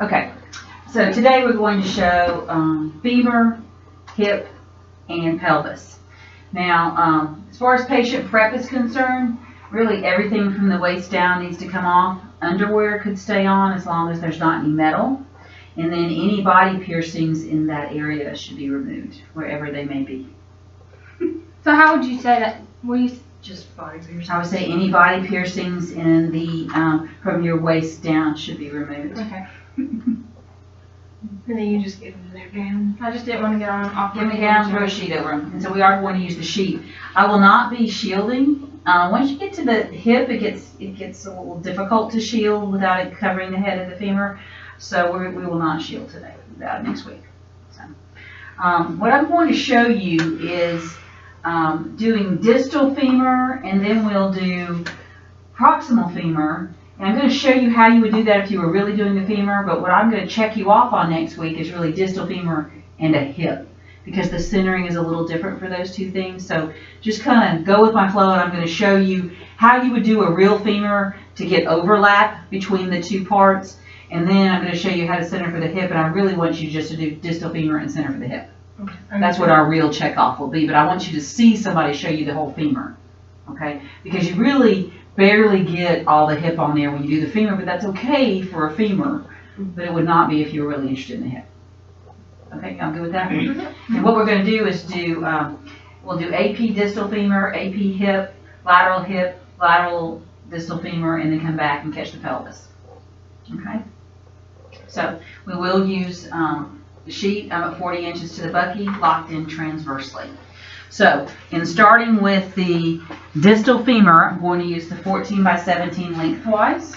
Okay, so today we're going to show femur, hip, and pelvis. Now, as far as patient prep is concerned, really everything from the waist down needs to come off. Underwear could stay on as long as there's not any metal. And then any body piercings in that area should be removed, wherever they may be. So how would you say that? Just body piercings. I would say any body piercings in the from your waist down should be removed. Okay. And then you just give them their gown. I just didn't want to get on off. Give them a gown, throw a sheet over them. And so we are going to use the sheet. I will not be shielding. Once you get to the hip, it gets a little difficult to shield without it covering the head of the femur. So we will not shield today. Next week. So, what I'm going to show you is doing distal femur, and then we'll do proximal femur. And I'm going to show you how you would do that if you were really doing the femur, but what I'm going to check you off on next week is really distal femur and a hip, because the centering is a little different for those two things. So just kind of go with my flow, and I'm going to show you how you would do a real femur to get overlap between the two parts. And then I'm going to show you how to center for the hip, and I really want you just to do distal femur and center for the hip. Okay. That's what our real check-off will be, but I want you to see somebody show you the whole femur, okay? Because you really barely get all the hip on there when you do the femur, but that's okay for a femur, but it would not be if you were really interested in the hip. Okay, y'all good with that? And what we're going to do is we'll do AP distal femur, AP hip, lateral distal femur, and then come back and catch the pelvis. Okay? So we will use the sheet. I'm at 40 inches to the bucky, locked in transversely. So, in starting with the distal femur, I'm going to use the 14 by 17 lengthwise.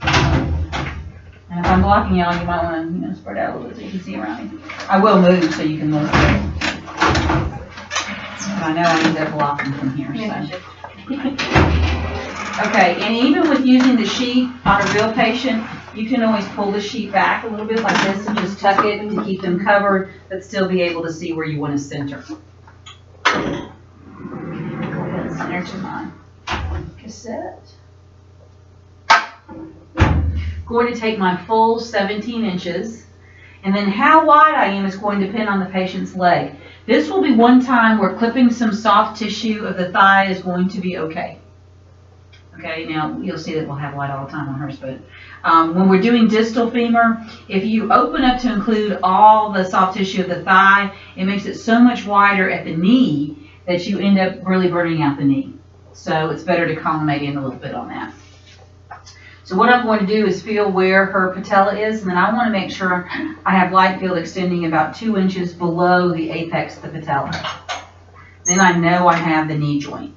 And if I'm blocking y'all, you might want to spread out a little bit so you can see around me. I will move so you can look. I know I need that blocking from here. So. Okay, and even with using the sheet on a real patient, you can always pull the sheet back a little bit like this and just tuck it to keep them covered, but still be able to see where you want to center. Go ahead and center to my cassette. Going to take my full 17 inches, and then how wide I am is going to depend on the patient's leg. This will be one time where clipping some soft tissue of the thigh is going to be okay. Okay, now you'll see that we'll have light all the time on hers, but when we're doing distal femur, if you open up to include all the soft tissue of the thigh, it makes it so much wider at the knee that you end up really burning out the knee. So it's better to collimate in a little bit on that. So what I'm going to do is feel where her patella is, and then I want to make sure I have light field extending about 2 inches below the apex of the patella. Then I know I have the knee joint.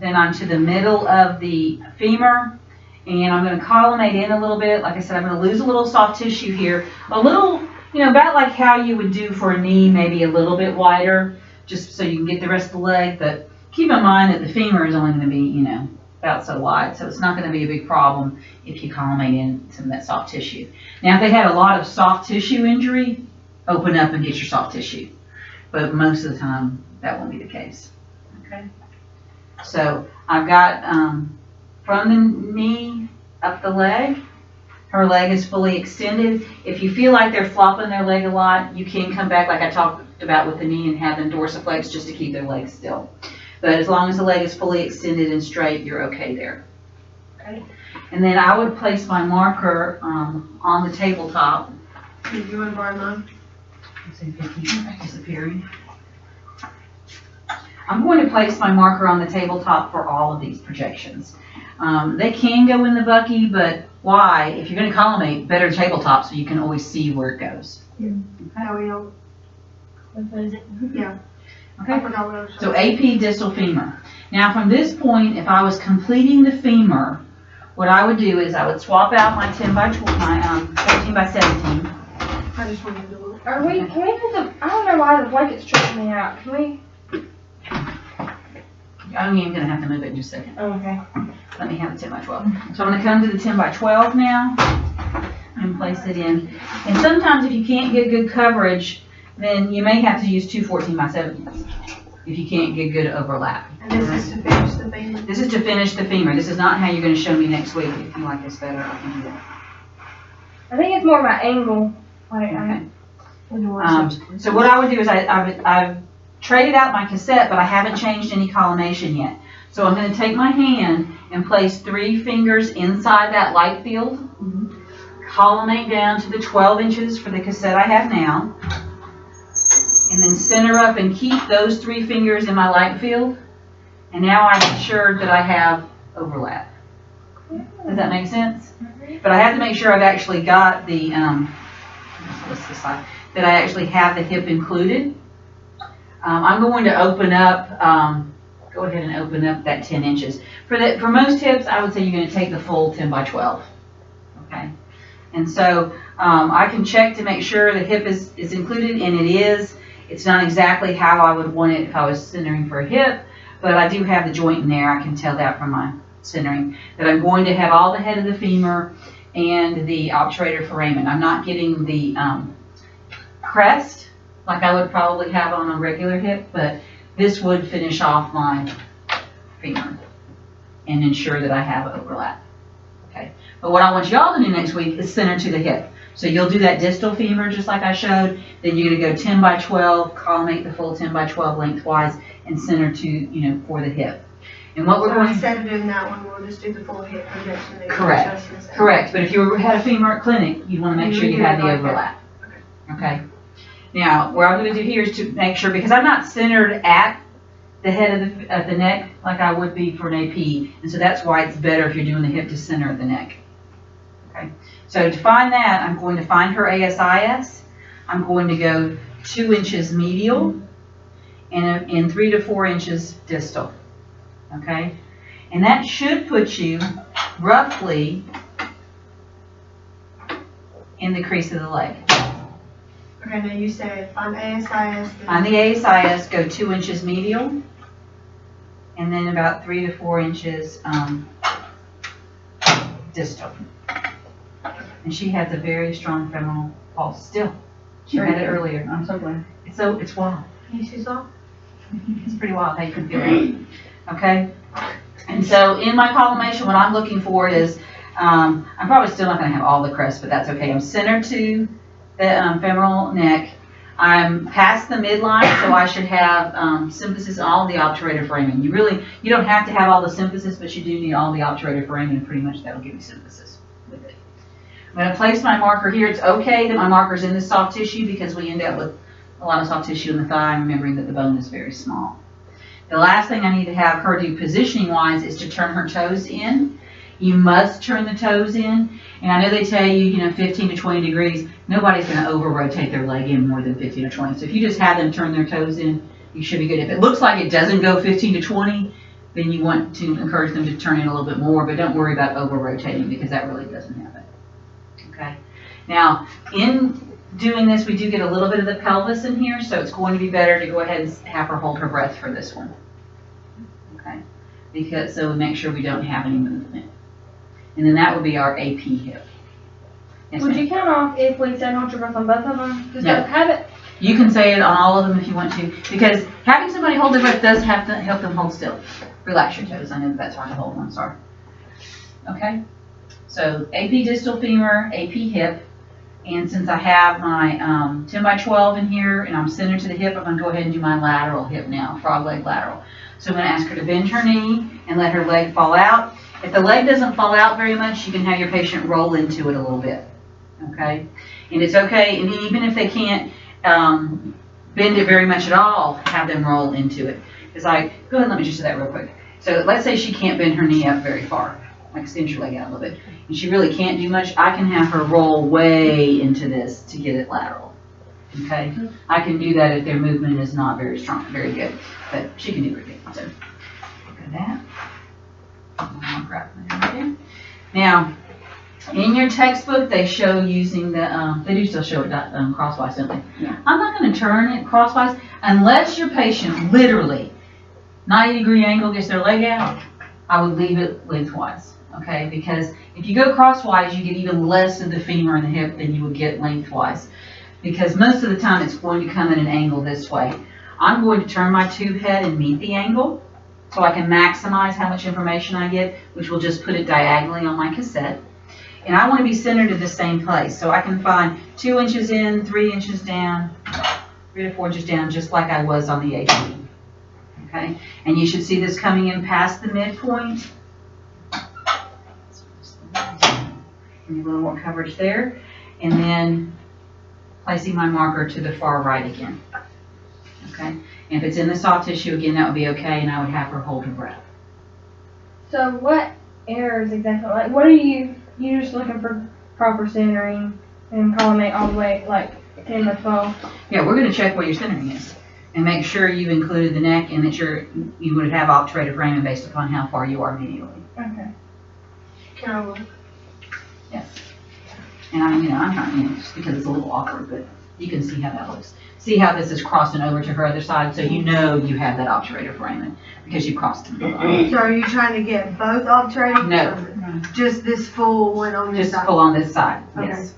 Then I'm to the middle of the femur, and I'm going to collimate in a little bit. Like I said, I'm going to lose a little soft tissue here. A little, about like how you would do for a knee, maybe a little bit wider, just so you can get the rest of the leg. But keep in mind that the femur is only going to be, about so wide, so it's not going to be a big problem if you collimate in some of that soft tissue. Now, if they had a lot of soft tissue injury, open up and get your soft tissue. But most of the time, that won't be the case. Okay. So I've got from the knee up the leg. Her leg is fully extended. If you feel like they're flopping their leg a lot, you can come back like I talked about with the knee and have them dorsiflex just to keep their legs still. But as long as the leg is fully extended and straight, you're okay there. Okay. And then I would place my marker on the tabletop. Do you want to borrow mine? Disappearing. I'm going to place my marker on the tabletop for all of these projections. They can go in the bucky, but why? If you're going to collimate, better tabletop so you can always see where it goes. Yeah. Okay. What is it? Yeah. Okay. So AP distal femur. Now from this point, if I was completing the femur, what I would do is I would swap out my 10 by 12, my 14 by 17. I just wanted to look. Can we do the, I don't know why the blanket's tripping me out. Can we? I'm even going to have to move it in just a second. Oh, okay. Let me have the 10 by 12. So I'm going to come to the 10 by 12 now and place it in. And sometimes if you can't get good coverage, then you may have to use two 14 by 17s if you can't get good overlap. And this is to finish the femur? This is to finish the femur. This is not how you're going to show me next week. If you like this better, I can do that. I think it's more my angle. Like, Okay. So what I would do is I've traded out my cassette, but I haven't changed any collimation yet. So I'm going to take my hand and place 3 fingers inside that light field, collimate down to the 12 inches for the cassette I have now, and then center up and keep those 3 fingers in my light field. And now I'm assured that I have overlap. Does that make sense? But I have to make sure I've actually got the, what's this side? That I actually have the hip included. I'm going to open up, go ahead and open up that 10 inches. For most hips, I would say you're going to take the full 10 by 12. Okay. And so I can check to make sure the hip is included, and it is. It's not exactly how I would want it if I was centering for a hip, but I do have the joint in there. I can tell that from my centering, that I'm going to have all the head of the femur and the obturator foramen. I'm not getting the crest like I would probably have on a regular hip, but this would finish off my femur and ensure that I have overlap. Okay. But what I want y'all to do next week is center to the hip. So you'll do that distal femur just like I showed. Then you're going to go 10 by 12, collimate the full 10 by 12 lengthwise, and center to, for the hip. And what we're going to, instead of doing that one, we'll just do the full hip projection. Correct. Correct. But if you had a femur at clinic, you'd want to make sure you had the overlap. Okay. Now, what I'm going to do here is to make sure, because I'm not centered at the head of the neck like I would be for an AP, and so that's why it's better if you're doing the hip to center of the neck. Okay. So to find that, I'm going to find her ASIS. I'm going to go 2 inches medial and 3 to 4 inches distal. Okay. And that should put you roughly in the crease of the leg. Okay, now you said find ASIS. On the ASIS, go 2 inches medial, and then about 3 to 4 inches distal. And she has a very strong femoral pulse still. She had it earlier. I'm so glad. It's wild. Can you see off? It's pretty wild how you can feel it. Okay? And so in my collimation, what I'm looking for is, I'm probably still not going to have all the crest, but that's okay. I'm centered to the femoral neck. I'm past the midline, so I should have symphysis on all the obturator foramen. You don't have to have all the symphysis, but you do need all the obturator foramen, and pretty much that'll give you symphysis with it. I'm going to place my marker here. It's okay that my marker's in the soft tissue because we end up with a lot of soft tissue in the thigh, remembering that the bone is very small. The last thing I need to have her do positioning-wise is to turn her toes in. You must turn the toes in. And I know they tell you, 15 to 20 degrees. Nobody's going to over-rotate their leg in more than 15 or 20. So if you just have them turn their toes in, you should be good. If it looks like it doesn't go 15 to 20, then you want to encourage them to turn in a little bit more. But don't worry about over-rotating because that really doesn't happen. Okay. Now, in doing this, we do get a little bit of the pelvis in here, so it's going to be better to go ahead and have her hold her breath for this one. Okay, so we make sure we don't have any movement. And then that would be our AP hip. Yes, would you count off if we said hold your breath on both of them? Just no. Have it. You can say it on all of them if you want to, because having somebody hold their breath does have to help them hold still. Relax your toes. I know that's hard to hold one. Sorry. Okay. So AP distal femur, AP hip. And since I have my 10 by 12 in here and I'm centered to the hip, I'm going to go ahead and do my lateral hip now, frog leg lateral. So I'm going to ask her to bend her knee and let her leg fall out. If the leg doesn't fall out very much, you can have your patient roll into it a little bit. Okay? And it's okay, and even if they can't bend it very much at all, have them roll into it. It's like, go ahead and let me just do that real quick. So let's say she can't bend her knee up very far. Like extend your leg out a little bit. And she really can't do much. I can have her roll way into this to get it lateral. Okay? I can do that if their movement is not very strong, very good. But she can do pretty good. So, look at that. Now, in your textbook, they show using the, they do still show it crosswise, don't they? Yeah. I'm not going to turn it crosswise unless your patient literally 90-degree angle gets their leg out. I would leave it lengthwise. Okay, because if you go crosswise, you get even less of the femur and the hip than you would get lengthwise. Because most of the time, it's going to come at an angle this way. I'm going to turn my tube head and meet the angle so I can maximize how much information I get, which will just put it diagonally on my cassette. And I want to be centered in the same place. So I can find 2 inches in, 3 inches down, 3 to 4 inches down, just like I was on the AP. Okay? And you should see this coming in past the midpoint. And a little more coverage there. And then placing my marker to the far right again. Okay? And if it's in the soft tissue again, that would be okay, and I would have her hold her breath. So what errors exactly? Like, what are you're just looking for proper centering and collimate all the way, like 10 by 12? Yeah, we're going to check where your centering is and make sure you included the neck and that you would have obturative ramen based upon how far you are medially. Okay. Can I look? Yes. And I'm trying, just because it's a little awkward, but you can see how that looks. See how this is crossing over to her other side, so you know you have that obturative ramen because you crossed them. So are you trying to get both obturative? No. Just this full one on this Just side? pull on this side, Okay. yes.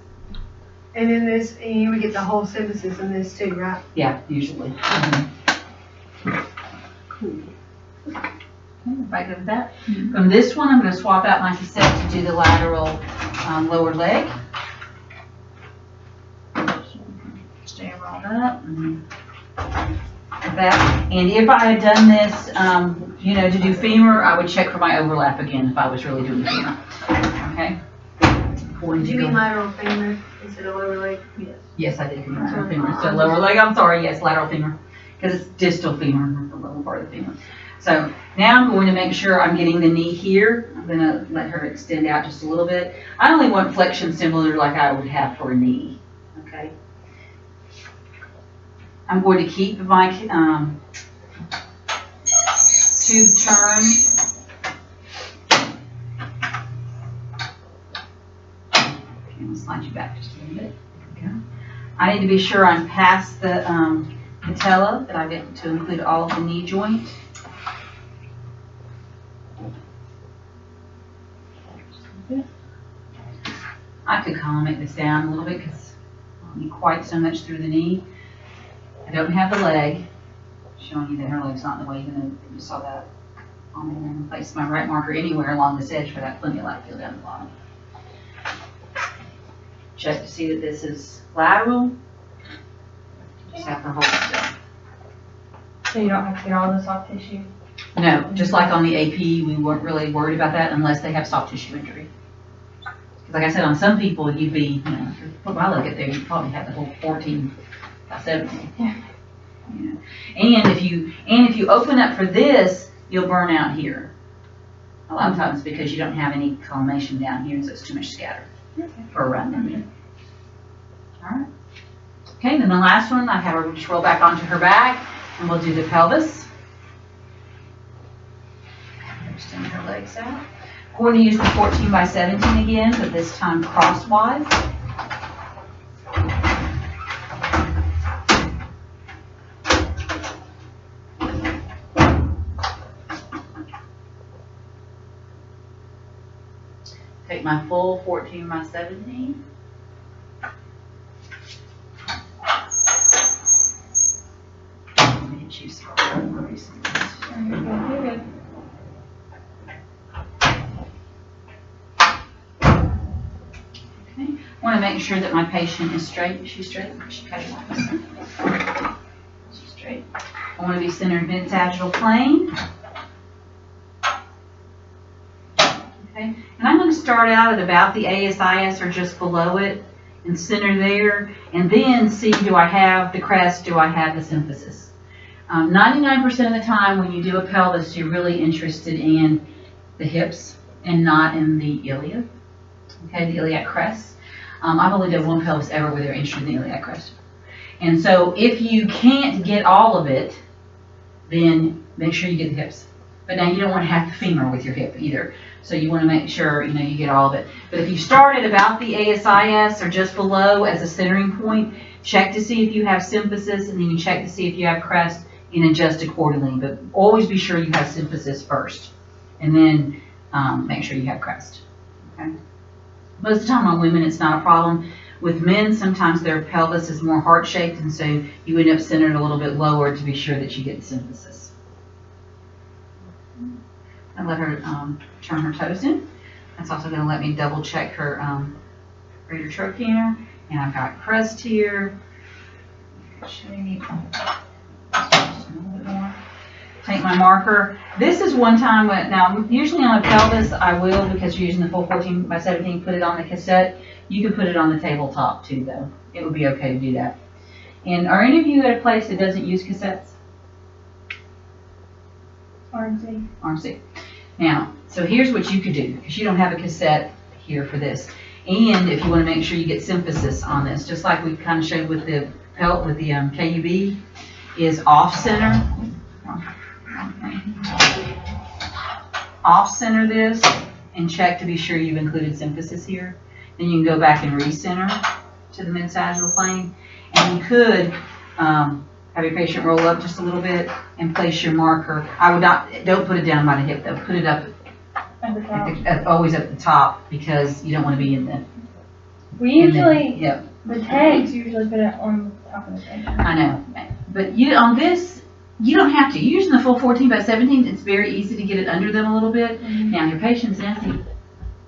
And then this, and you would get the whole symphysis in this too, right? Yeah, usually. Cool. Back over that. From this one, I'm going to swap out my cassette to do the lateral lower leg. Stay rolled up. Like that. And if I had done this, to do femur, I would check for my overlap again if I was really doing femur. Okay? Did you mean lateral femur instead of lower leg? Yes. Yes, I did. Lateral femur instead of lower leg. I'm sorry. Yes, lateral femur. Because it's distal femur, not the lower part of the femur. So now I'm going to make sure I'm getting the knee here. I'm going to let her extend out just a little bit. I only want flexion similar like I would have for a knee. Okay. I'm going to keep my tube turn. Okay, I'll slide you back just a little bit. There we go. I need to be sure I'm past the patella, that I get to include all of the knee joint. I could collimate this down a little bit because I don't need quite so much through the knee. I don't have the leg, showing you that her leg's not in the way, even though you saw that. I'm going to place my right marker anywhere along this edge for that plenty of light field down the bottom. Check to see that this is lateral. Just have her hold still. So you don't have to get all the soft tissue? No, just like on the AP, we weren't really worried about that unless they have soft tissue injury. Because like I said, on some people, you'd be, if you put my leg up there, you'd probably have the whole 14 by 17. Yeah. And if you open up for this, you'll burn out here. A lot of times because you don't have any collimation down here, so it's too much scatter for a run in there. All right. Okay, then the last one, I have her just roll back onto her back, and we'll do the pelvis. Extend her legs out. We're going to use the 14 by 17 again, but this time crosswise. Take my full 14 by 17. Let me hit you some Good. Okay. I want to make sure that my patient is straight. Is she straight? She kind of likes. She's straight. I want to be centered mid-sagittal plane. Okay. And I'm going to start out at about the ASIS or just below it and center there, and then see, do I have the crest, do I have the symphysis? 99% of the time when you do a pelvis, you're really interested in the hips and not in the iliac. Okay, the iliac crest. I've only done one pelvis ever where they're interested in the iliac crest. And so if you can't get all of it, then make sure you get the hips. But now you don't want to have the femur with your hip either. So you want to make sure, you get all of it. But if you start at about the ASIS or just below as a centering point, check to see if you have symphysis, and then you check to see if you have crest and adjust accordingly. But always be sure you have symphysis first, and then make sure you have crest. Okay. Most of the time on women, it's not a problem. With men, sometimes their pelvis is more heart-shaped, and so you end up centered a little bit lower to be sure that you get the symphysis. And let her turn her toes in. That's also going to let me double check her greater trochanter. And I've got crust here. Shape. Just a little bit more. Take my marker. This is one time when, now usually on a pelvis I will, because you're using the full 14x17, put it on the cassette. You can put it on the tabletop too though. It would be okay to do that. And are any of you at a place that doesn't use cassettes? RMC. RMC. Now, so here's what you could do, because you don't have a cassette here for this. And if you want to make sure you get symphysis on this, just like we kind of showed with the KUB, is off center. Off center this and check to be sure you've included symphysis here. Then you can go back and recenter to the mid-sagittal plane. And you could have your patient roll up just a little bit and place your marker. I would not, don't put it down by the hip though. Put it up At the top. always at the top, because you don't want to be in the. We usually, Yep. the tanks usually put it on top of the tank. I know, but you on this, you don't have to. You're using the full 14x17. It's very easy to get it under them a little bit. Mm-hmm. Now your patient's empty.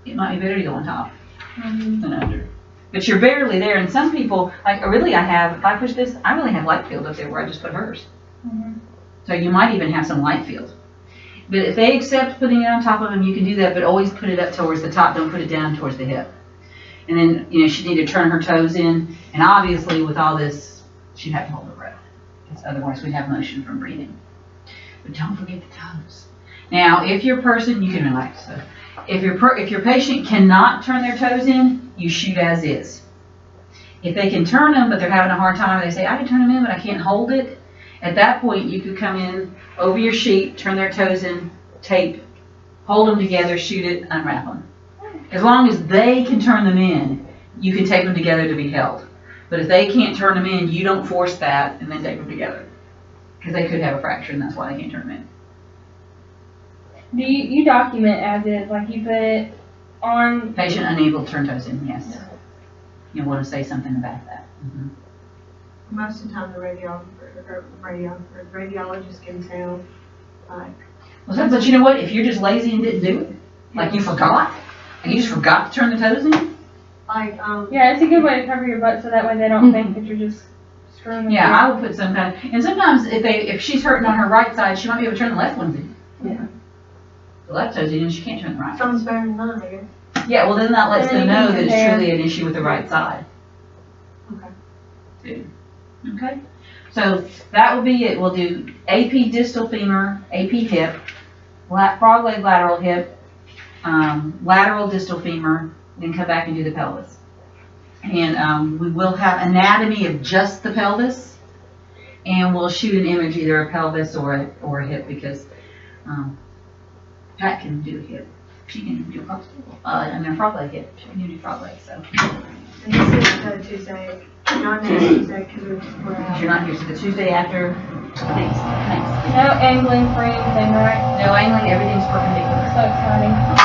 It might be better to go on top Mm-hmm. than under. But you're barely there, and some people, like really I have, if I push this, I really have light field up there where I just put hers. Mm-hmm. So you might even have some light field. But if they accept putting it on top of them, you can do that, but always put it up towards the top. Don't put it down towards the hip. And then, you know, she'd need to turn her toes in. And obviously with all this, she'd have to hold her breath, because otherwise we'd have motion from breathing. But don't forget the toes. Now, if your person, you can relax. So if your patient cannot turn their toes in, you shoot as is. If they can turn them, but they're having a hard time, they say, I can turn them in, but I can't hold it. At that point, you could come in over your sheet, turn their toes in, tape, hold them together, shoot it, unwrap them. As long as they can turn them in, you can tape them together to be held. But if they can't turn them in, you don't force that and then tape them together, because they could have a fracture, and that's why they can't turn them in. Do you document as is, like you put it on? Patient unable to turn toes in, yes. You'll want to say something about that. Mm-hmm. Most of the time the radiologist can tell, like. Well, but you know what? If you're just lazy and didn't do it, like you forgot, like you just forgot to turn the toes in. Like, Yeah, it's a good way to cover your butt so that way they don't think that you're just screwing them. Yeah, I would put some kind of, and sometimes if she's hurting on her right side, she might be able to turn the left ones in. Yeah. The left toes in, and she can't turn the right. some's better than none, I guess. Yeah, well then that lets And then them you know can that it's compare. truly an issue with the right side. Okay. Too. Okay. So that will be it. We'll do AP distal femur, AP hip, frog leg lateral hip, lateral distal femur, then come back and do the pelvis. And we will have anatomy of just the pelvis, and we'll shoot an image, either a pelvis or a hip, because Pat can do a hip. She can do a frog leg hip. She can do frog leg. So. And this is Tuesday, not next Tuesday, because we're Because you're not here, so the Tuesday after. Thanks. No angling for anything, right? No angling, everything's perpendicular. So exciting.